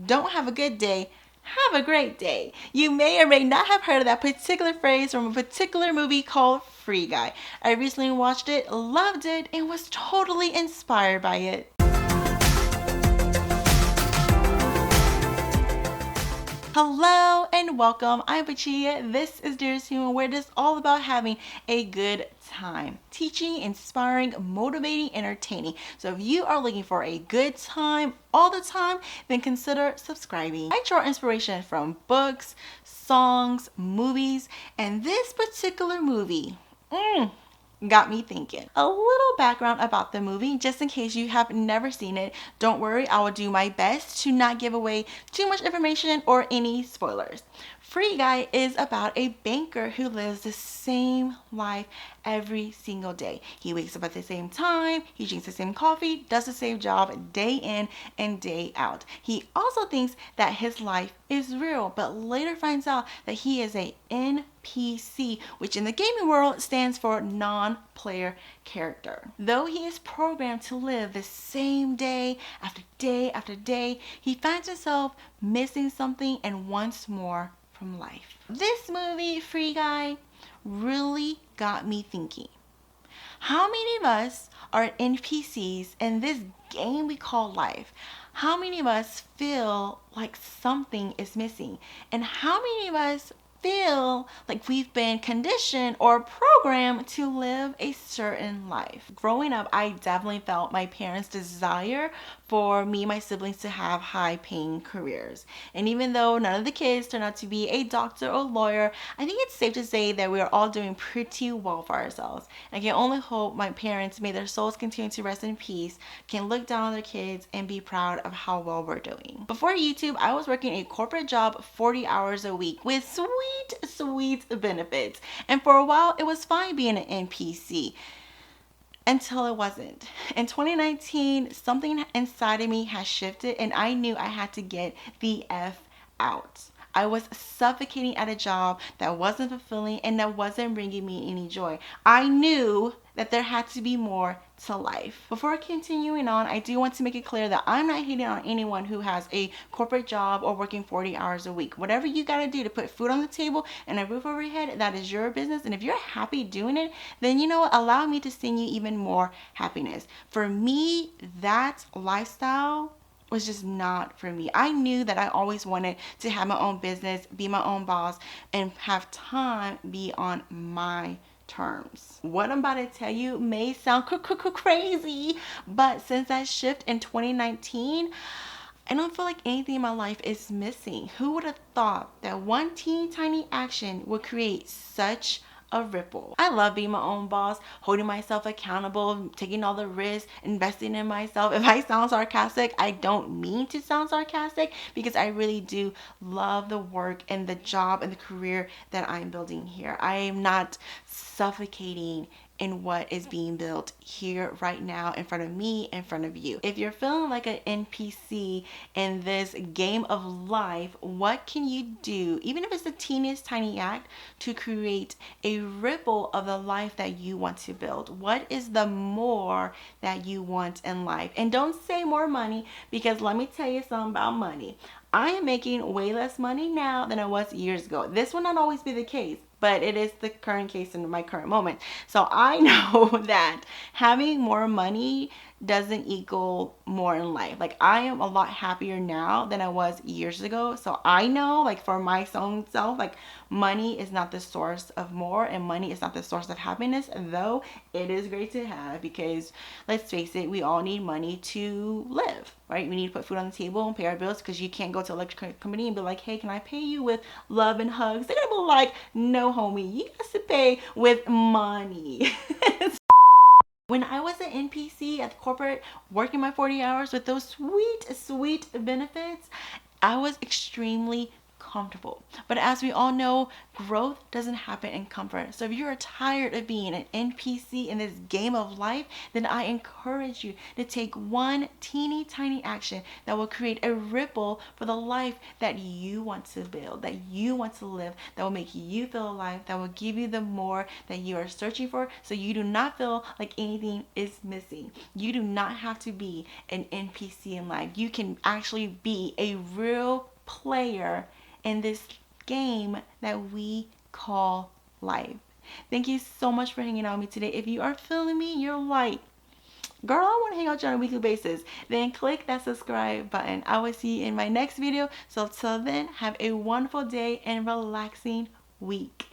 don't have a good day, have a great day. You may or may not have heard of that particular phrase from a particular movie called Free Guy. I recently watched it, loved it, and was totally inspired by it. Hello and welcome. I'm Pachia. This is Dear Human, where it is all about having a good time. Teaching, inspiring, motivating, entertaining. So if you are looking for a good time all the time, then consider subscribing. I draw inspiration from books, songs, movies, and this particular movie got me thinking. A little background about the movie, just in case you have never seen it. Don't worry, I will do my best to not give away too much information or any spoilers. Free Guy is about a banker who lives the same life every single day. He wakes up at the same time, he drinks the same coffee, does the same job day in and day out. He also thinks that his life is real, but later finds out that he is a NPC, which in the gaming world stands for non-player character. Though he is programmed to live the same day after day after day, he finds himself missing something and wants more from life. This movie, Free Guy, really got me thinking. How many of us are NPCs in this game we call life? How many of us feel like something is missing? And how many of us feel like we've been conditioned or programmed to live a certain life? Growing up, I definitely felt my parents' desire for me and my siblings to have high-paying careers. And even though none of the kids turned out to be a doctor or lawyer, I think it's safe to say that we are all doing pretty well for ourselves. I can only hope my parents, may their souls continue to rest in peace, can look down on their kids and be proud of how well we're doing. Before YouTube, I was working a corporate job 40 hours a week with sweet benefits. And for a while, it was fine being an NPC. Until it wasn't. In 2019, something inside of me has shifted and I knew I had to get the F out. I was suffocating at a job that wasn't fulfilling and that wasn't bringing me any joy. I knew that there had to be more to life. Before continuing on, I do want to make it clear that I'm not hating on anyone who has a corporate job or working 40 hours a week. Whatever you gotta do to put food on the table and a roof over your head, that is your business. And if you're happy doing it, then you know what? Allow me to send you even more happiness. For me, that lifestyle was just not for me. I knew that I always wanted to have my own business, be my own boss, and have time be on my terms. What I'm about to tell you may sound crazy, but since that shift in 2019, I don't feel like anything in my life is missing. Who would have thought that one teeny tiny action would create such a ripple? I love being my own boss, holding myself accountable, taking all the risks, investing in myself. If I sound sarcastic, I don't mean to sound sarcastic because I really do love the work and the job and the career that I'm building here. I am not suffocating in what is being built here right now in front of me, in front of you. If you're feeling like an NPC in this game of life, what can you do, even if it's the teeniest tiny act, to create a ripple of the life that you want to build? What is the more that you want in life? And don't say more money, because let me tell you something about money. I am making way less money now than I was years ago. This will not always be the case, but it is the current case in my current moment. So I know that having more money doesn't equal more in life. Like, I am a lot happier now than I was years ago. So I know, like, for my own self, like, money is not the source of more and money is not the source of happiness, though it is great to have, because let's face it, we all need money to live, right? We need to put food on the table and pay our bills, because you can't go to an electric company and be like, hey, can I pay you with love and hugs? They're gonna be like, no homie, you got to pay with money. When I was an NPC at the corporate, working my 40 hours with those sweet benefits, I was extremely comfortable. But as we all know, growth doesn't happen in comfort. So if you're tired of being an NPC in this game of life, then I encourage you to take one teeny tiny action that will create a ripple for the life that you want to build, that you want to live, that will make you feel alive, that will give you the more that you are searching for, so you do not feel like anything is missing. You do not have to be an NPC in life. You can actually be a real player in this game that we call life. Thank you so much for hanging out with me today. If you are feeling me, you're like, girl, I want to hang out with you on a weekly basis, then click that subscribe button. I will see you in my next video. So till then, have a wonderful day and relaxing week.